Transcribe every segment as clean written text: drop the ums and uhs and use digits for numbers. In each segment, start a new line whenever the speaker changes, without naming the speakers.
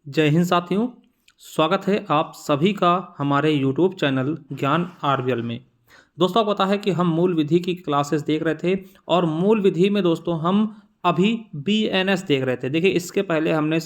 जय हिंद साथियों। स्वागत है आप सभी का हमारे YouTube चैनल ज्ञान आरबीएल में। दोस्तों आपको पता है कि हम मूल विधि की क्लासेस देख रहे थे और मूल विधि में दोस्तों हम अभी बीएनएस देख रहे थे। देखिए इसके पहले हमने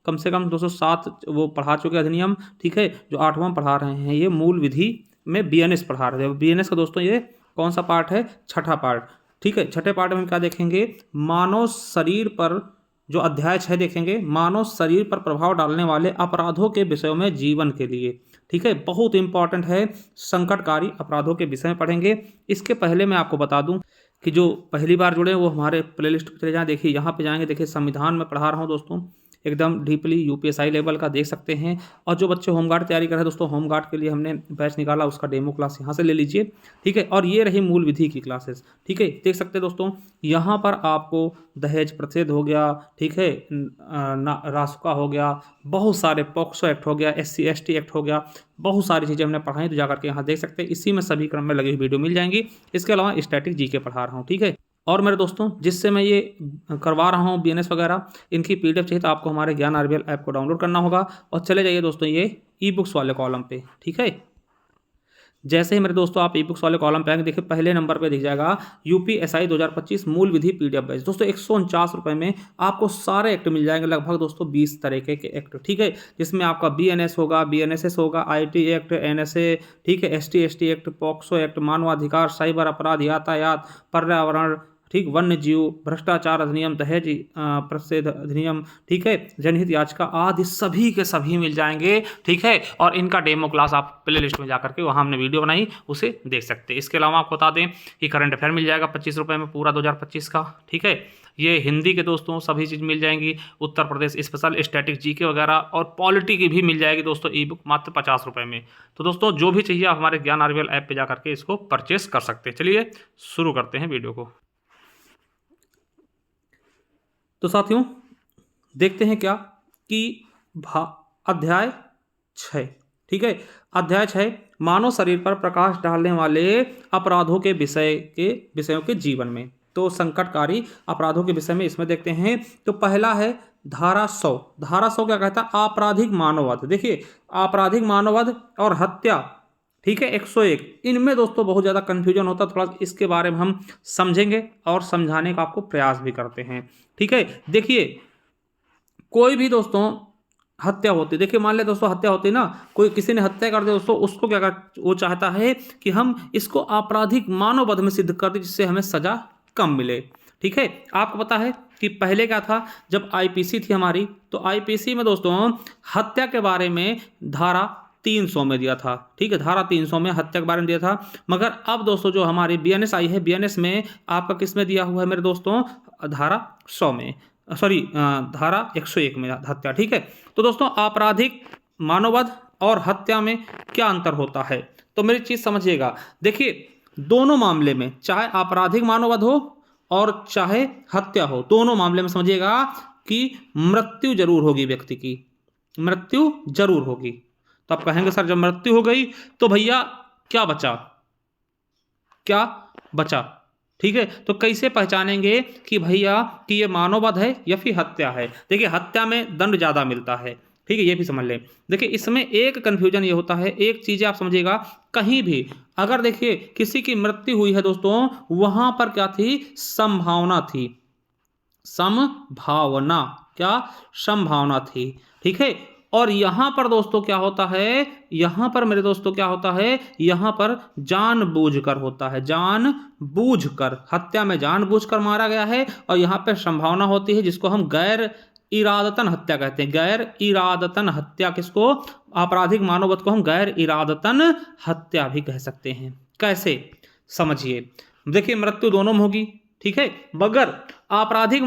कम से कम दोस्तों 7 वो पढ़ा चुके अधिनियम, ठीक है। जो 8वां पढ़ा रहे हैं ये मूल विधि में बीएनएस पढ़ा रहे थे। बीएनएस का दोस्तों ये कौन सा पार्ट है? छठा पार्ट, ठीक है। छठे पार्ट में हम क्या देखेंगे? मानव शरीर पर जो अध्याय 6 देखेंगे, मानव शरीर पर प्रभाव डालने वाले अपराधों के विषयों में जीवन के लिए, ठीक है। बहुत इंपॉर्टेंट है, संकटकारी अपराधों के विषय में पढ़ेंगे। इसके पहले मैं आपको बता दूं कि जो पहली बार जुड़े वो हमारे प्लेलिस्ट पे चले जाएं। देखिए यहाँ पे जाएंगे, देखिए संविधान में पढ़ा रहा हूँ दोस्तों, एकदम डीपली यूपीएसआई लेवल का देख सकते हैं। और जो बच्चे होमगार्ड तैयारी कर रहे हैं दोस्तों, होमगार्ड के लिए हमने बैच निकाला, उसका डेमो क्लास यहाँ से ले लीजिए, ठीक है। और ये रही मूल विधि की क्लासेस, ठीक है। देख सकते हैं दोस्तों, यहाँ पर आपको दहेज प्रतिषेध हो गया, ठीक है, रासुका हो गया, बहुत सारे पॉक्सो एक्ट हो गया, SC ST एक्ट हो गया, बहुत सारी चीज़ें हमने पढ़ाई, तो जाकर के यहाँ देख सकते हैं। इसी में सभी क्रम में लगी हुई वीडियो मिल जाएंगी। इसके अलावा स्टैटिक जीके पढ़ा रहा हूँ, ठीक है। और मेरे दोस्तों जिससे मैं ये करवा रहा हूँ बीएनएस वगैरह, इनकी PDF चाहिए तो आपको हमारे ज्ञान आरबीएल ऐप को डाउनलोड करना होगा और चले जाइए दोस्तों ये ई बुक्स वाले कॉलम पे, ठीक है। जैसे ही मेरे दोस्तों आप ई बुक्स वाले कॉलम पे आएंगे, देखिए पहले नंबर पे दिख जाएगा यूपीएसआई 2025 मूल विधि PDF बैच। दोस्तों 149 रुपये में आपको सारे एक्ट मिल जाएंगे, लगभग दोस्तों 20 तरीके के एक्ट, ठीक है। जिसमें आपका बीएनएस होगा, BNSS होगा, IT एक्ट, NSA, ठीक है, ST ST act, POCSO act, मानवाधिकार, साइबर अपराध, यातायात, पर्यावरण, ठीक, वन्य जीव, भ्रष्टाचार अधिनियम, दहेज प्रतिषेध अधिनियम, ठीक है, जनहित याचिका आदि सभी के सभी मिल जाएंगे, ठीक है। और इनका डेमो क्लास आप प्ले लिस्ट में जाकर के वहाँ हमने वीडियो बनाई, उसे देख सकते हैं। इसके अलावा आपको बता दें कि करंट अफेयर मिल जाएगा 25 रुपये में पूरा 2025 का, ठीक है। ये हिंदी के दोस्तों सभी चीज़ मिल जाएंगी, Uttar Pradesh special, static GK वगैरह, और पॉलिटी की भी मिल जाएगी दोस्तों ई बुक मात्र 50 रुपये में। तो दोस्तों जो भी चाहिए आप हमारे ज्ञान आरबीएल ऐप पे जाकर के इसको परचेस कर सकते हैं। चलिए शुरू करते हैं वीडियो को। तो साथियों देखते हैं क्या कि अध्याय 6, ठीक है। अध्याय 6 मानव शरीर पर प्रकाश डालने वाले अपराधों के विषयों के जीवन में। तो संकटकारी अपराधों के विषय में इसमें देखते हैं। तो पहला है धारा 100। धारा 100 क्या कहता है? आपराधिक मानववध। देखिए आपराधिक मानववध और हत्या, ठीक है, 101। इनमें दोस्तों बहुत ज़्यादा कन्फ्यूजन होता है, थोड़ा इसके बारे में हम समझेंगे और समझाने का आपको प्रयास भी करते हैं, ठीक है। देखिए कोई भी दोस्तों हत्या होती है, देखिए मान ले दोस्तों हत्या होती है ना, कोई किसी ने हत्या कर दी दोस्तों, उसको क्या कर, वो चाहता है कि हम इसको आपराधिक मानववध में सिद्ध कर दें जिससे हमें सजा कम मिले, ठीक है। आपको पता है कि पहले क्या था, जब आईपीसी थी हमारी, तो आईपीसी में दोस्तों हत्या के बारे में धारा 300 में दिया था, ठीक है। धारा 300 में हत्या के बारे में दिया था। मगर अब दोस्तों जो हमारी बीएनएस आई है, बीएनएस में आपका किस में दिया हुआ है मेरे दोस्तों? धारा 100 में, सॉरी धारा 101 में हत्या, ठीक है। तो दोस्तों आपराधिक मानववध और हत्या में क्या अंतर होता है, तो मेरी चीज़ समझिएगा। देखिए दोनों मामले में, चाहे आपराधिक मानववध हो और चाहे हत्या हो, दोनों मामले में समझिएगा कि मृत्यु जरूर होगी, व्यक्ति की मृत्यु जरूर होगी। तो आप कहेंगे सर जब मृत्यु हो गई तो भैया क्या बचा, क्या बचा, ठीक है। तो कैसे पहचानेंगे कि भैया कि ये मानववध है या फिर हत्या है? देखिए हत्या में दंड ज़्यादा मिलता है, ठीक है, ये भी समझ लें। देखिए इसमें एक कन्फ्यूजन ये होता है, एक चीज़ आप समझिएगा, कहीं भी अगर देखिए किसी की मृत्यु हुई है दोस्तों, वहां पर क्या थी? संभावना थी, संभावना, क्या? संभावना थी, ठीक है। और यहां पर दोस्तों क्या होता है? यहां पर मेरे दोस्तों क्या होता है? यहां पर जानबूझकर होता है, जानबूझकर, हत्या में जानबूझकर मारा गया है। और यहां पर संभावना होती है जिसको हम गैर इरादतन हत्या कहते हैं, गैर इरादतन हत्या। किसको? आपराधिक मानववध को हम गैर इरादतन हत्या भी कह सकते हैं। कैसे? समझिए, देखिए मृत्यु दोनों में होगी, ठीक है, मगर आपराधिक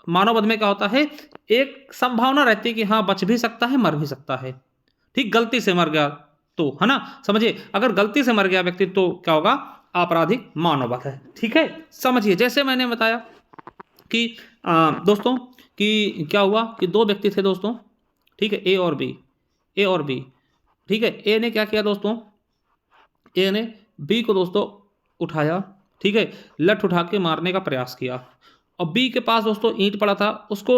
मानववध में क्या होता है? एक संभावना रहती है कि हाँ बच भी सकता है, मर भी सकता है, ठीक। गलती से मर गया तो, है ना, समझिए अगर गलती से मर गया व्यक्ति तो क्या होगा? आपराधिक मानववध है, ठीक है। समझिए जैसे मैंने बताया कि दोस्तों कि क्या हुआ कि दो व्यक्ति थे दोस्तों, ठीक है, ए और बी, ठीक है। ए ने क्या किया दोस्तों? ए ने बी को दोस्तों उठाया, ठीक है, लठ उठा के मारने का प्रयास किया। और बी के पास दोस्तों ईंट पड़ा था, उसको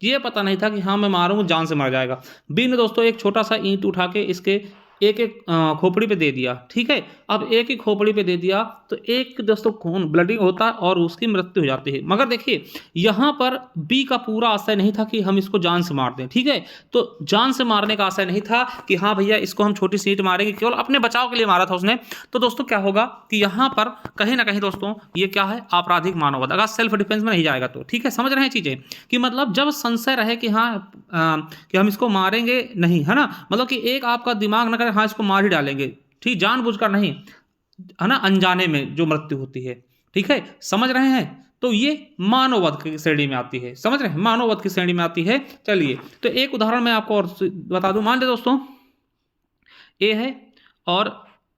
ये पता नहीं था कि हाँ मैं मारूंगा जान से मर जाएगा। बी ने दोस्तों एक छोटा सा ईंट उठा के इसके एक एक खोपड़ी पे दे दिया, ठीक है। अब एक ही खोपड़ी पे दे दिया तो एक दोस्तों खून ब्लडिंग होता है और उसकी मृत्यु हो जाती है। मगर देखिए यहाँ पर बी का पूरा आशय नहीं था कि हम इसको जान से मार दें, ठीक है। तो जान से मारने का आशय नहीं था कि हाँ भैया इसको हम छोटी सी ईंट मारेंगे, केवल अपने बचाव के लिए मारा था उसने। तो दोस्तों क्या होगा कि यहाँ पर कहीं ना कहीं दोस्तों ये क्या है, आपराधिक मानववध, अगर सेल्फ डिफेंस में नहीं जाएगा तो, ठीक है। समझ रहे हैं चीजें कि मतलब जब संशय रहे कि हाँ कि हम इसको मारेंगे नहीं, है ना, मतलब कि एक आपका दिमाग ना करे हाँ इसको मार ही डालेंगे, ठीक, जानबूझकर नहीं, है ना, अनजाने में जो मृत्यु होती है, ठीक है। समझ रहे हैं, तो ये मानववध की श्रेणी में आती है, समझ रहे हैं, मानववध की श्रेणी में आती है। चलिए तो एक उदाहरण मैं आपको और बता दूं। मान लीजिए दोस्तों ए है और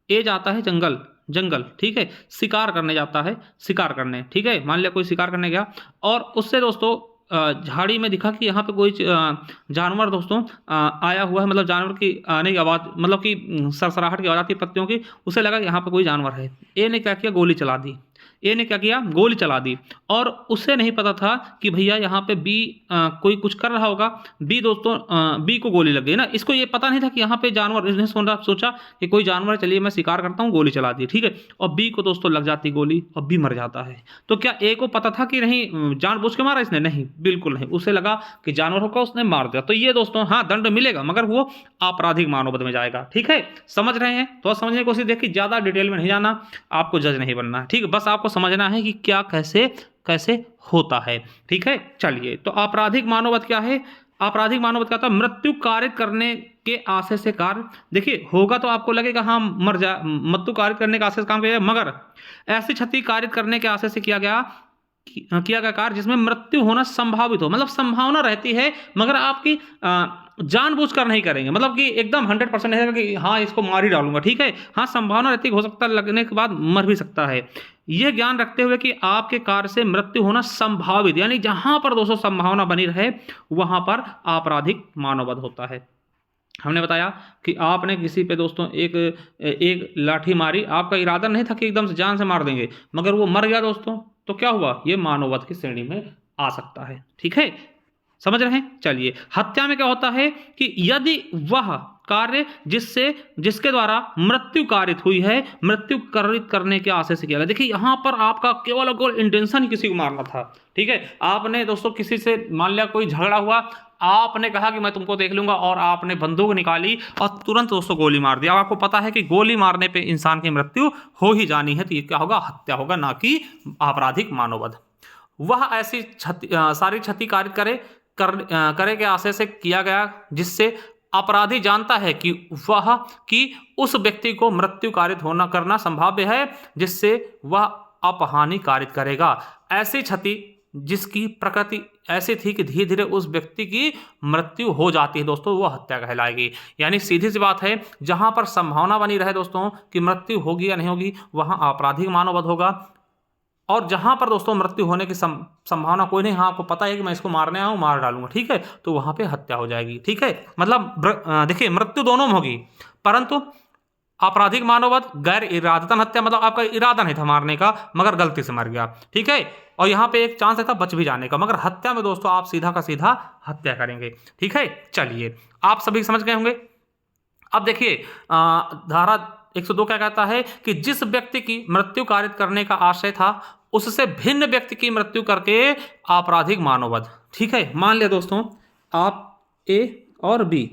ए जाता है जंगल, जंगल, ठीक है, शिकार करने जाता है, शिकार करने, ठीक है। मान लिया कोई शिकार करने गया और उससे दोस्तों झाड़ी में दिखा कि यहाँ पे कोई जानवर दोस्तों आया हुआ है, मतलब जानवर की आने की आवाज़, मतलब कि सरसराहट की आवाज़ आती है पत्तियों की। उसे लगा कि यहाँ पे कोई जानवर है। ए ने क्या किया, गोली चला दी। ए ने क्या किया, गोली चला दी। और उसे नहीं पता था कि भैया यहाँ पे बी कोई कुछ कर रहा होगा। बी दोस्तों बी को गोली लग गई ना, इसको ये पता नहीं था कि यहाँ पे जानवर, इसने सोचा कि कोई जानवर है, चलिए मैं शिकार करता हूँ, गोली चला दी, ठीक है। और बी को दोस्तों लग जाती गोली और बी मर जाता है। तो क्या ए को पता था कि नहीं जानबूझ के मारा इसने? नहीं, बिल्कुल नहीं, उसे लगा कि जानवर होगा, उसने मार दिया। तो ये दोस्तों हाँ दंड मिलेगा, मगर वो आपराधिक मानववध में जाएगा, ठीक है। समझ रहे हैं, तो समझने की कोशिश देखिए, ज्यादा डिटेल में नहीं जाना, आपको जज नहीं बनना, ठीक है। बस आपको समझना है कि क्या कैसे कैसे होता है, ठीक है। चलिए तो आपराधिक मानववध क्या है? आपराधिक मानववध क्या था? मृत्यु कारित करने के आशय से कार्य, देखिए होगा तो आपको लगेगा हाँ मर जा, मृत्यु कारित करने के आशय से काम किया, मगर ऐसी क्षति कारित करने के आशय से किया गया कार्य जिसमें मृत्यु होना संभावित हो, मतलब संभावना रहती है मगर आपकी जानबूझकर नहीं करेंगे, मतलब कि एकदम 100% है कि हाँ इसको मार ही डालूंगा, ठीक है। हाँ संभावना रहती है, हो सकता है लगने के बाद मर भी सकता है। यह ज्ञान रखते हुए कि आपके कार्य से मृत्यु होना संभावित, यानी जहां पर दोस्तों संभावना बनी रहे वहां पर आपराधिक मानववध होता है। हमने बताया कि आपने किसी पे दोस्तों एक लाठी मारी, आपका इरादा नहीं था कि एकदम से जान से मार देंगे, मगर वो मर गया दोस्तों, तो क्या हुआ, ये मानववध की श्रेणी में आ सकता है, ठीक है। समझ रहे हैं। चलिए हत्या में क्या होता है कि यदि वह कार्य जिसके द्वारा मृत्यु कारित हुई है, मृत्यु कारित करने के आशय से किया गया। देखिए यहां पर आपका केवल और इंटेंशन ही किसी को मारना था, ठीक है। आपने दोस्तों किसी से मान लिया कोई झगड़ा हुआ, आपने कहा कि मैं तुमको देख लूंगा और आपने बंदूक निकाली और तुरंत दोस्तों गोली मार दिया। आपको पता है कि गोली मारने पे इंसान की मृत्यु हो ही जानी है, तो ये क्या होगा, हत्या होगा, ना कि आपराधिक मानववध। वह ऐसी सारी क्षति कारित करे के आशय से किया गया जिससे अपराधी जानता है कि उस व्यक्ति को मृत्यु कारित होना करना संभाव्य है, जिससे वह अपहानि कारित करेगा। ऐसी क्षति जिसकी प्रकृति ऐसी थी कि धीरे धीरे उस व्यक्ति की मृत्यु हो जाती है दोस्तों, वह हत्या कहलाएगी। यानी सीधी सी बात है, जहां पर संभावना बनी रहे दोस्तों कि मृत्यु होगी या नहीं होगी, वहां आपराधिक मानववध होगा। और जहां पर दोस्तों मृत्यु होने की संभावना कोई नहीं, हाँ आपको पता है कि मैं इसको मारने आऊँ, मार डालूंगा, ठीक है, तो वहां पे हत्या हो जाएगी, ठीक है। मतलब देखिए मृत्यु दोनों में होगी, परंतु आपराधिक मानववध गैर इरादतन हत्या, मतलब आपका इरादा नहीं था मारने का मगर गलती से मर गया, ठीक है। और यहाँ पे एक चांस था बच भी जाने का, मगर हत्या में दोस्तों आप सीधा का सीधा हत्या करेंगे, ठीक है। चलिए आप सभी समझ गए होंगे। अब देखिए धारा 102 क्या कहता है कि जिस व्यक्ति की मृत्यु कारित करने का आशय था उससे भिन्न व्यक्ति की मृत्यु करके आपराधिक मानववध, ठीक है। मान लिया दोस्तों आप ए और बी,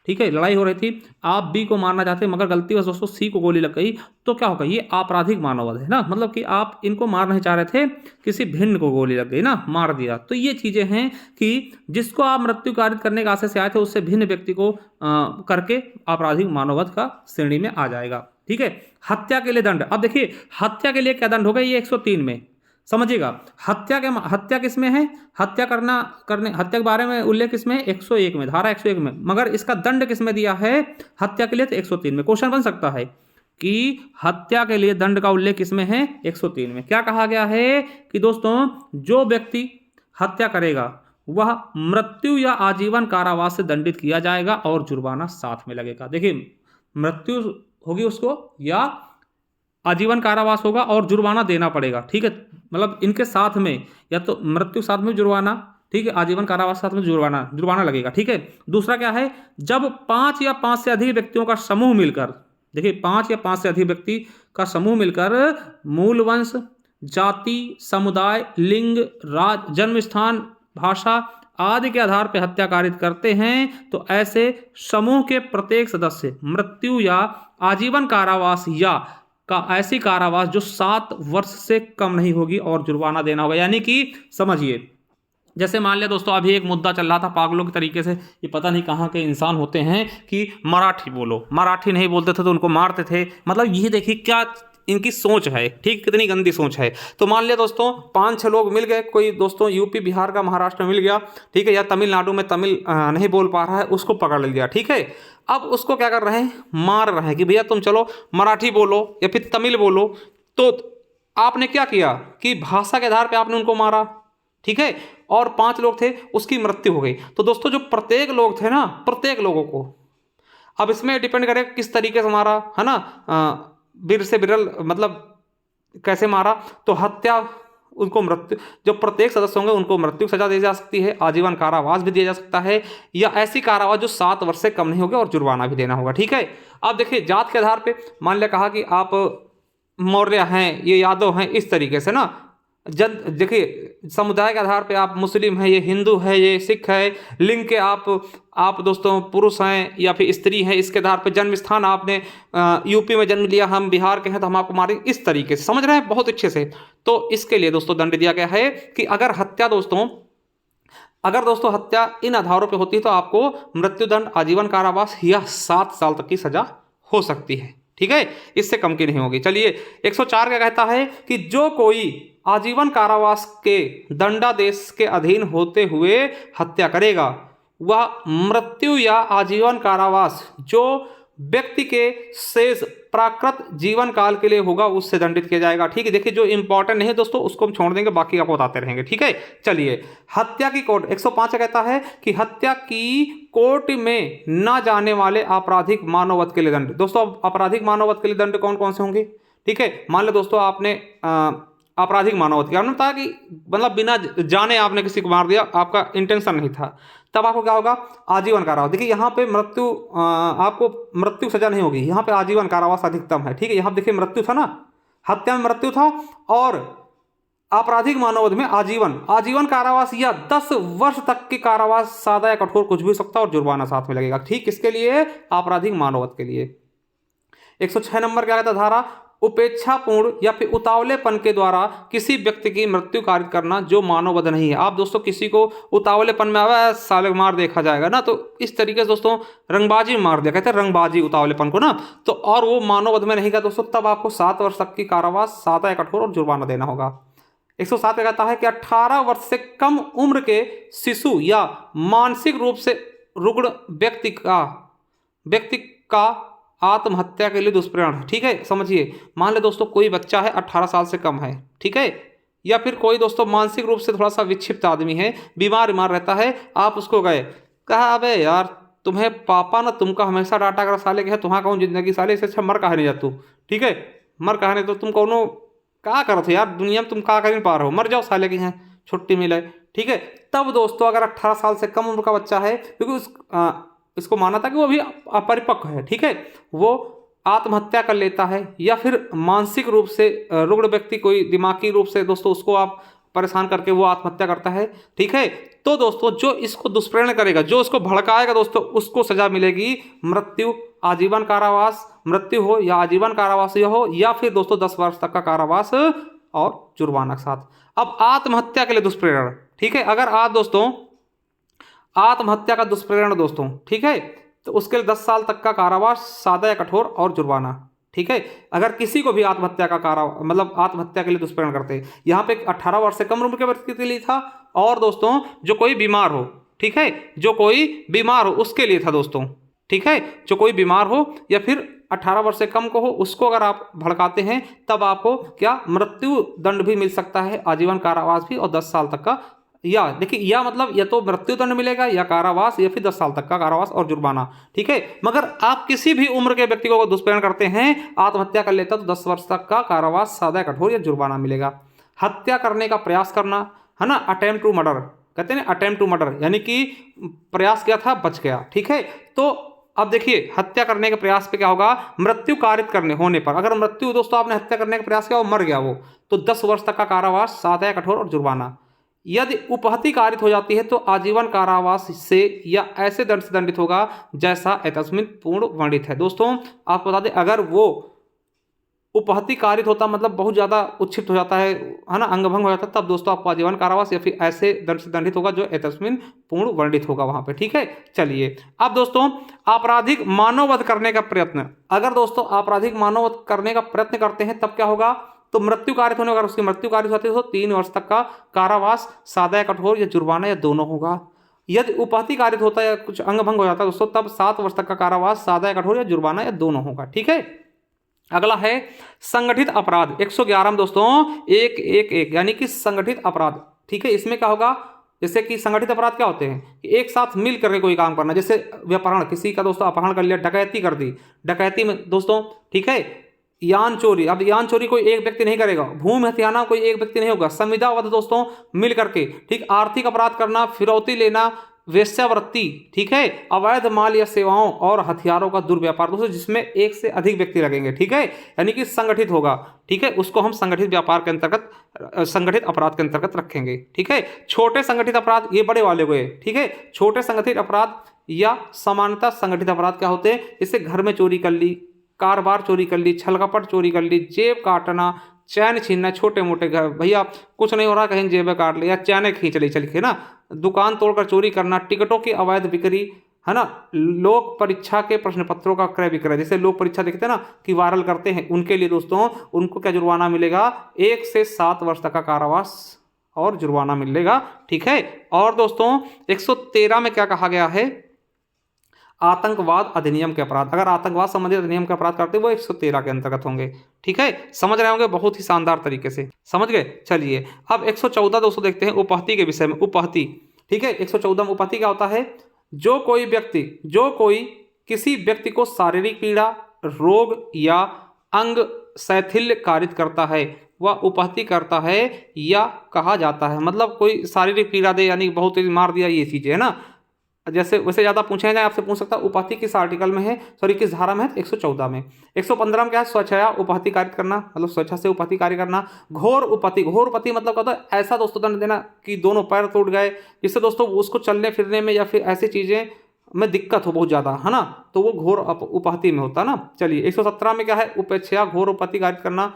ठीक है, लड़ाई हो रही थी, आप बी को मारना चाहते मगर गलती बस दोस्तों सी को गोली लग गई, तो क्या होगा, ये आपराधिक मानववध है ना, मतलब कि आप इनको मार नहीं चाह रहे थे, किसी भिन्न को गोली लग गई ना, मार दिया। तो ये चीजें हैं कि जिसको आप मृत्यु कारित करने का आशय से आए थे उससे भिन्न व्यक्ति को करके आपराधिक मानववध का श्रेणी में आ जाएगा, ठीक है। हत्या के लिए दंड, अब देखिए हत्या के लिए क्या दंड होगा, ये 103 में समझिएगा। हत्या किसमें है, हत्या के बारे में उल्लेख किसमें है, 101 में, धारा 101 में, मगर इसका दंड किसमें दिया है हत्या के लिए, तो 103 में। क्वेश्चन बन सकता है कि हत्या के लिए दंड का उल्लेख किसमें है, 103 में। क्या कहा गया है कि दोस्तों जो व्यक्ति हत्या करेगा वह मृत्यु या आजीवन कारावास से दंडित किया जाएगा और जुर्माना साथ में लगेगा। देखिए मृत्यु होगी उसको या आजीवन कारावास होगा और जुर्माना देना पड़ेगा, ठीक है। मतलब इनके साथ में या तो मृत्यु साथ में जुर्माना, ठीक है, आजीवन कारावास के साथ में जुर्माना लगेगा। ठीक है, दूसरा क्या है, जब 5 या 5 से अधिक व्यक्तियों का समूह मिलकर, देखिए 5 या 5 से अधिक व्यक्ति का समूह मिलकर मूल वंश, जाति, समुदाय, लिंग, जन्म स्थान, भाषा आदि के आधार पर हत्या कारित करते हैं तो ऐसे समूह के प्रत्येक सदस्य मृत्यु या आजीवन कारावास या ऐसी कारावास जो 7 वर्ष से कम नहीं होगी और जुर्माना देना होगा। यानी कि समझिए, जैसे मान लिया दोस्तों अभी एक मुद्दा चल रहा था पागलों के तरीके से, ये पता नहीं कहाँ के इंसान होते हैं कि मराठी बोलो, मराठी नहीं बोलते थे तो उनको मारते थे। मतलब ये देखिए क्या इनकी सोच है, ठीक, कितनी गंदी सोच है। तो मान लिया दोस्तों 5-6 लोग मिल गए, कोई दोस्तों यूपी बिहार का महाराष्ट्र में मिल गया, ठीक है, या तमिलनाडु में तमिल नहीं बोल पा रहा है, उसको पकड़ लिया। ठीक है, अब उसको क्या कर रहे हैं, मार रहे हैं कि भैया तुम चलो मराठी बोलो या फिर तमिल बोलो। तो आपने क्या किया कि भाषा के आधार पर आपने उनको मारा। ठीक है, और 5 लोग थे, उसकी मृत्यु हो गई। तो दोस्तों जो प्रत्येक लोग थे ना, प्रत्येक लोगों को, अब इसमें डिपेंड करेगा किस तरीके से मारा है ना, वीर से विरल, मतलब कैसे मारा। तो हत्या, उनको मृत्यु, जो प्रत्येक सदस्य होंगे उनको मृत्यु सजा दी जा सकती है, आजीवन कारावास भी दिया जा सकता है, या ऐसी कारावास जो 7 वर्ष से कम नहीं होगी और जुर्माना भी देना होगा। ठीक है, अब देखिए जात के आधार पे मान लिया कहा कि आप मौर्य हैं, ये यादव हैं, इस तरीके से ना, देखिए समुदाय के आधार पे आप मुस्लिम हैं, ये हिंदू है, ये सिख है, लिंग के आप दोस्तों पुरुष हैं या फिर स्त्री हैं, इसके आधार पे जन्म स्थान आपने यूपी में जन्म लिया, हम बिहार के हैं तो हम आपको मारेंगे, इस तरीके से, समझ रहे हैं बहुत अच्छे से। तो इसके लिए दोस्तों दंड दिया गया है कि अगर दोस्तों हत्या इन आधारों पर होती है तो आपको मृत्युदंड, आजीवन कारावास या 7 साल तक की सजा हो सकती है। ठीक है, इससे कम की नहीं होगी। चलिए 104 क्या कहता है कि जो कोई आजीवन कारावास के दंडादेश के अधीन होते हुए हत्या करेगा वह मृत्यु या आजीवन कारावास जो व्यक्ति के शेष प्राकृत जीवन काल के लिए होगा उससे दंडित किया जाएगा। ठीक है, देखिए जो इंपॉर्टेंट नहीं है दोस्तों उसको हम छोड़ देंगे, बाकी आपको बताते रहेंगे। ठीक है, चलिए हत्या की कोर्ट 105 कहता है कि हत्या की कोर्ट में न जाने वाले आपराधिक मानववध के लिए दंड। दोस्तों आपराधिक मानववध के लिए दंड कौन कौन से होंगे? ठीक है, मान लो दोस्तों आपने आपराधिक मानववध किया, आपने बताया कि मतलब बिना जाने आपने किसी को मार दिया, आपका इंटेंशन नहीं था, तब आपको क्या होगा? आजीवन कारावास। देखिए यहाँ पे आपको मृत्यु सजा नहीं होगी, यहाँ पे आजीवन कारावास अधिकतम है। ठीक है, यहाँ देखिए मृत्यु था ना, हत्या में मृत्यु था, और आपराधिक मानववध में आजीवन कारावास या 10 वर्ष तक की कारावास, सादा या कठोर कुछ भी हो सकता है, और जुर्माना साथ में लगेगा। ठीक, किसके लिए? आपराधिक मानववध के लिए। 106 नंबर क्या कहता है धारा? उपेक्षापूर्ण या फिर उतावलेपन के द्वारा किसी व्यक्ति की मृत्यु कारित करना जो मानववध नहीं है। आप दोस्तों किसी को उतावलेपन में आवा साले मार देखा जाएगा ना, तो इस तरीके से दोस्तों रंगबाजी मार दिया, कहते हैं रंगबाजी उतावलेपन को ना, तो और वो मानववध में नहीं गया दोस्तों, तब आपको 7 वर्ष तक की कारावास, सादा या कठोर, और जुर्माना देना होगा। 107 में कहता है कि 18 वर्ष से कम उम्र के शिशु या मानसिक रूप से रुग्ण व्यक्ति का आत्महत्या के लिए दुष्प्रेरण। ठीक है, समझिए, मान ले दोस्तों कोई बच्चा है 18 साल से कम है, ठीक है, या फिर कोई दोस्तों मानसिक रूप से थोड़ा सा विक्षिप्त आदमी है, बीमार रहता है, आप उसको गए कहा अबे यार तुम्हें पापा ना तुमका हमेशा डांटा कर साले के तुम्हारा कौन जिंदगी साले, इससे अच्छा मर कहा नहीं जा तू। ठीक है, मर कहा नहीं तो तुम कौनो क्या करो थे यार दुनिया में, तुम क्या कर नहीं पा रहे हो, मर जाओ साले के यहाँ छुट्टी मिले। ठीक है, तब दोस्तों अगर 18 साल से कम उम्र का बच्चा है, क्योंकि इसको माना था कि वो अभी अपरिपक्व है, ठीक है, वो आत्महत्या कर लेता है, या फिर मानसिक रूप से रुग्ण व्यक्ति कोई दिमागी रूप से दोस्तों उसको आप परेशान करके वो आत्महत्या करता है। ठीक है, तो दोस्तों जो इसको दुष्प्रेरण करेगा, जो इसको भड़काएगा दोस्तों, उसको सजा मिलेगी मृत्यु, आजीवन कारावास, मृत्यु हो या आजीवन कारावास हो, या फिर दोस्तों 10 वर्ष तक का कारावास और जुर्माना के साथ। अब आत्महत्या के लिए दुष्प्रेरण, ठीक है, अगर आप दोस्तों आत्महत्या का दुष्प्रेरण दोस्तों, ठीक है, तो उसके लिए 10 साल तक का कारावास, सादा या कठोर, और जुर्माना। ठीक है, अगर किसी को भी आत्महत्या का आत्महत्या के लिए दुष्प्रेरण करते हैं, यहाँ पे 18 वर्ष से कम उम्र के व्यक्ति के लिए था, और दोस्तों जो कोई बीमार हो, ठीक है, जो कोई बीमार हो उसके लिए था दोस्तों। ठीक है, जो कोई बीमार हो या फिर 18 वर्ष से कम को हो, उसको अगर आप भड़काते हैं तब आपको क्या मृत्यु दंड भी मिल सकता है, आजीवन कारावास भी, और 10 साल तक का, या देखिए या मतलब या तो मृत्यु दंड मिलेगा या कारावास, या फिर 10 साल तक का कारावास और जुर्माना। ठीक है, मगर आप किसी भी उम्र के व्यक्ति को दुष्प्रेरण करते हैं, आत्महत्या कर लेता तो 10 वर्ष तक का कारावास, सादा कठोर या जुर्माना मिलेगा। हत्या करने का प्रयास करना है ना, अटेम्प्ट टू मर्डर, कहते हैं अटेम्प्ट टू मर्डर, यानी कि प्रयास किया था, बच गया। ठीक है, तो अब देखिए हत्या करने के प्रयास पे क्या होगा, मृत्यु कारित करने होने पर, अगर मृत्यु दोस्तों आपने हत्या करने का प्रयास किया और मर गया वो, तो 10 वर्ष तक का कारावास, सादा या कठोर और जुर्माना। यदि उपहति कारित हो जाती है तो आजीवन कारावास से या ऐसे दंड से दंडित होगा जैसा एतस्मिन पूर्ण वर्णित है। दोस्तों आपको बता दें, अगर वो उपहति कारित होता मतलब बहुत ज़्यादा उत्क्षिप्त हो जाता है ना, अंग भंग हो जाता है, तब दोस्तों आपको आजीवन कारावास या फिर ऐसे दंड से दंडित होगा जो एतस्मिन पूर्ण वर्णित होगा वहां पे। ठीक है, चलिए अब दोस्तों आपराधिक मानववध करने का प्रयत्न, अगर दोस्तों आपराधिक मानववध करने का प्रयत्न करते हैं तब क्या होगा, तो मृत्यु कारित होने, अगर उसकी मृत्यु कारित होती है तो 3 वर्ष तक का कारावास, सादा या कठोर या जुर्माना या दोनों होगा। यदि उपहति कारित होता है या कुछ अंग भंग हो जाता है दोस्तों, तब 7 वर्ष तक का कारावास, सादा या कठोर या जुर्माना या दोनों होगा। ठीक है, अगला है संगठित अपराध 111 में दोस्तों 111 यानी कि संगठित अपराध। ठीक है, इसमें क्या होगा, जैसे कि संगठित अपराध क्या होते हैं, एक साथ मिल करके कोई काम करना, जैसे व्यापहरण, किसी का दोस्तों अपहरण कर लिया, डकैती कर दी, डकैती में दोस्तों, ठीक है, यान चोरी, अब यान चोरी कोई एक व्यक्ति नहीं करेगा, भूमि हत्याना कोई एक व्यक्ति नहीं होगा, संविदावध दोस्तों मिल करके, ठीक, आर्थिक अपराध करना, फिरौती लेना, वेश्यावृत्ति, ठीक है, अवैध माल या सेवाओं और हथियारों का दुर्व्यापार दोस्तों जिसमें एक से अधिक व्यक्ति लगेंगे। ठीक है, यानी कि संगठित होगा। ठीक है, उसको हम संगठित व्यापार के अंतर्गत, संगठित अपराध के अंतर्गत रखेंगे। ठीक है, छोटे संगठित अपराध ये बड़े वाले हुए। ठीक है, छोटे संगठित अपराध या सामान्यतः संगठित अपराध क्या होते हैं, जैसे घर में चोरी कर ली, कार-बार चोरी कर ली, छलकपट चोरी कर ली, जेब काटना, चैन छीनना, छोटे मोटे घर, भैया कुछ नहीं हो रहा कहीं जेब काट लिया, चैने खींच ली चल के ना, दुकान तोड़कर चोरी करना, टिकटों की अवैध बिक्री, है ना, लोक परीक्षा के प्रश्न पत्रों का क्रय विक्रय, जैसे लोक परीक्षा देखते हैं ना कि वायरल करते हैं, उनके लिए दोस्तों उनको क्या जुर्माना मिलेगा, 1 से 7 वर्ष तक का कारावास और जुर्माना मिलेगा। ठीक है, और दोस्तों 113 में क्या कहा गया है, आतंकवाद अधिनियम के अपराध, अगर आतंकवाद संबंधित अधिनियम के अपराध करते हैं वो 113 के अंतर्गत होंगे। ठीक है, समझ रहे होंगे बहुत ही शानदार तरीके से, समझ गए। चलिए अब 114 दोस्तों देखते हैं उपहति के विषय में। उपहति, ठीक है, 114 में उपहति क्या होता है, जो कोई किसी व्यक्ति को शारीरिक पीड़ा, रोग या अंग शैथिल्य कारित करता है वह उपहति करता है या कहा जाता है, मतलब कोई शारीरिक पीड़ा दे, यानी बहुत तेज मार दिया, ये चीजें है ना, जैसे वैसे ज़्यादा पूछे जाए आपसे पूछ सकता है उपहति किस आर्टिकल में है, सॉरी किस धारा में है, 114 में। 115 में क्या है, स्वेच्छया उपहति कारित करना, मतलब स्वेच्छा से उपहति कार्य करना। घोर उपहति, घोर उपहति मतलब क्या होता है, ऐसा दोस्तों दंड देना कि दोनों पैर टूट गए, जिससे दोस्तों उसको चलने फिरने में या फिर ऐसी चीज़ें में दिक्कत हो बहुत ज़्यादा, है ना, तो वो घोर उपहति में होता है ना। चलिए 117 में क्या है, उपेक्षा घोर उपहति कारित करना।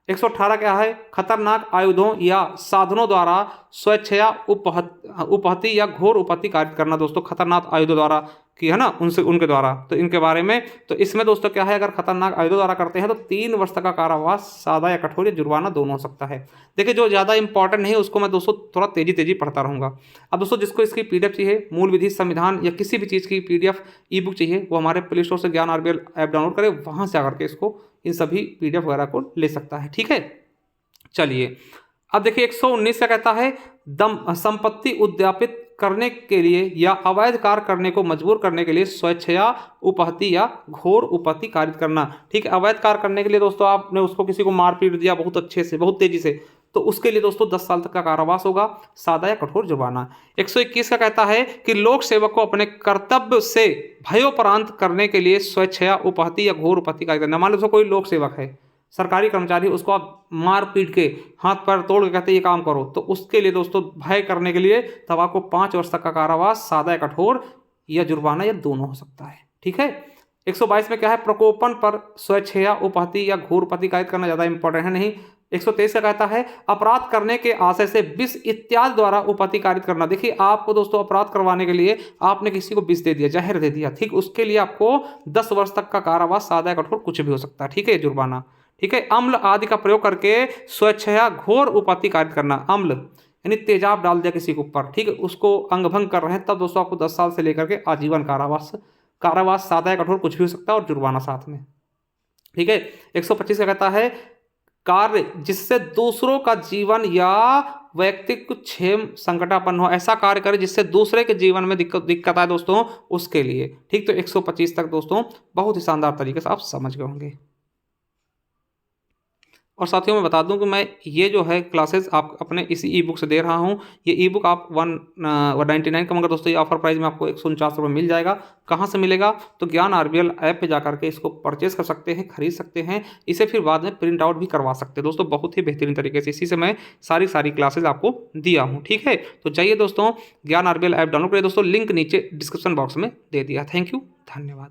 118 क्या है, खतरनाक आयुधों या साधनों द्वारा स्वेच्छया उपहति या घोर उपहति कारित करना, दोस्तों खतरनाक आयुधों द्वारा की, है ना, उनसे उनके द्वारा, तो इनके बारे में, तो इसमें दोस्तों क्या है, अगर खतरनाक आयुधों द्वारा करते हैं तो 3 वर्ष तक का कारावास, सादा या कठोर या जुर्माना दोनों हो सकता है। देखिए जो ज़्यादा इंपॉर्टेंट नहीं है उसको मैं दोस्तों थोड़ा तेजी पढ़ता रहूँगा। अब दोस्तों जिसको इसकी PDF चाहिए, मूल विधि, संविधान या किसी भी चीज़ की PDF ई-बुक चाहिए, वो हमारे प्ले स्टोर से ज्ञान RBL ऐप डाउनलोड करें, वहाँ से आकर के इसको इन सभी PDF वगैरह को ले सकता है। ठीक है, चलिए अब देखिए 119 क्या कहता है, संपत्ति उद्यापित करने के लिए या अवैध कार्य करने को मजबूर करने के लिए स्वेच्छया उपहति या घोर उपहति कारित करना। ठीक है, अवैध कार्य करने के लिए दोस्तों आपने उसको किसी को मार पीट दिया बहुत अच्छे से, बहुत तेजी से, तो उसके लिए दोस्तों 10 साल तक का कारावास होगा, सादा या कठोर जुर्माना। 121 का कहता है कि लोक सेवक को अपने कर्तव्य से भयोपरांत करने के लिए स्वेच्छया उपहति या घोर उपहति कारित करना। मान लो कोई लोक सेवक है, सरकारी कर्मचारी, उसको आप मार पीट के हाथ पैर तोड़ के कहते ये काम करो, तो उसके लिए दोस्तों भय करने के लिए तब आपको 5 वर्ष तक का कारावास, सादा या कठोर या जुर्माना या दोनों हो सकता है। ठीक है, 122 में क्या है, प्रकोपन पर स्वेच्छया उपहति या घोर उपहति कारित करना, ज़्यादा इंपॉर्टेंट है नहीं। 123 का कहता है अपराध करने के आशय से विष इत्यादि द्वारा उपहति कारित करना। देखिए आपको दोस्तों अपराध करवाने के लिए आपने किसी को विष दे दिया, जहर दे दिया, ठीक, उसके लिए आपको 10 वर्ष तक का कारावास, सादा या कठोर कुछ भी हो सकता है। ठीक है, जुर्माना। ठीक है, अम्ल आदि का प्रयोग करके स्वेच्छया घोर उपहति कारित करना, अम्ल यानी तेजाब डाल दिया किसी के ऊपर, ठीक है, उसको अंगभंग कर रहे हैं, तब दोस्तों आपको 10 साल से लेकर के आजीवन कारावास, सादा या कठोर कुछ भी हो सकता है और जुर्माना साथ में। ठीक है, 125 का कहता है कार्य जिससे दूसरों का जीवन या व्यक्तिक क्षेम संकटापन्न हो, ऐसा कार्य करे जिससे दूसरे के जीवन में दिक्कत आए दोस्तों, उसके लिए। ठीक, तो 125 तक दोस्तों बहुत ही शानदार तरीके से आप समझ गए होंगे। और साथियों मैं बता दूं कि मैं ये जो है क्लासेस आप अपने इसी ई बुक से दे रहा हूं। ये ई बुक आप 199 का, मगर दोस्तों ये ऑफर प्राइस में आपको 149 रुपये मिल जाएगा। कहाँ से मिलेगा? तो ज्ञान आरबीएल ऐप पे जा करके इसको परचेज कर सकते हैं, खरीद सकते हैं। इसे फिर बाद में प्रिंट आउट भी करवा सकते हैं दोस्तों, बहुत ही बेहतरीन तरीके से। इसी से मैं सारी क्लासेज आपको दिया हूँ, ठीक है। तो जाइए दोस्तों ज्ञान आरबीएल ऐप डाउनलोड करिए दोस्तों, लिंक नीचे डिस्क्रिप्शन बॉक्स में दे दिया। थैंक यू, धन्यवाद।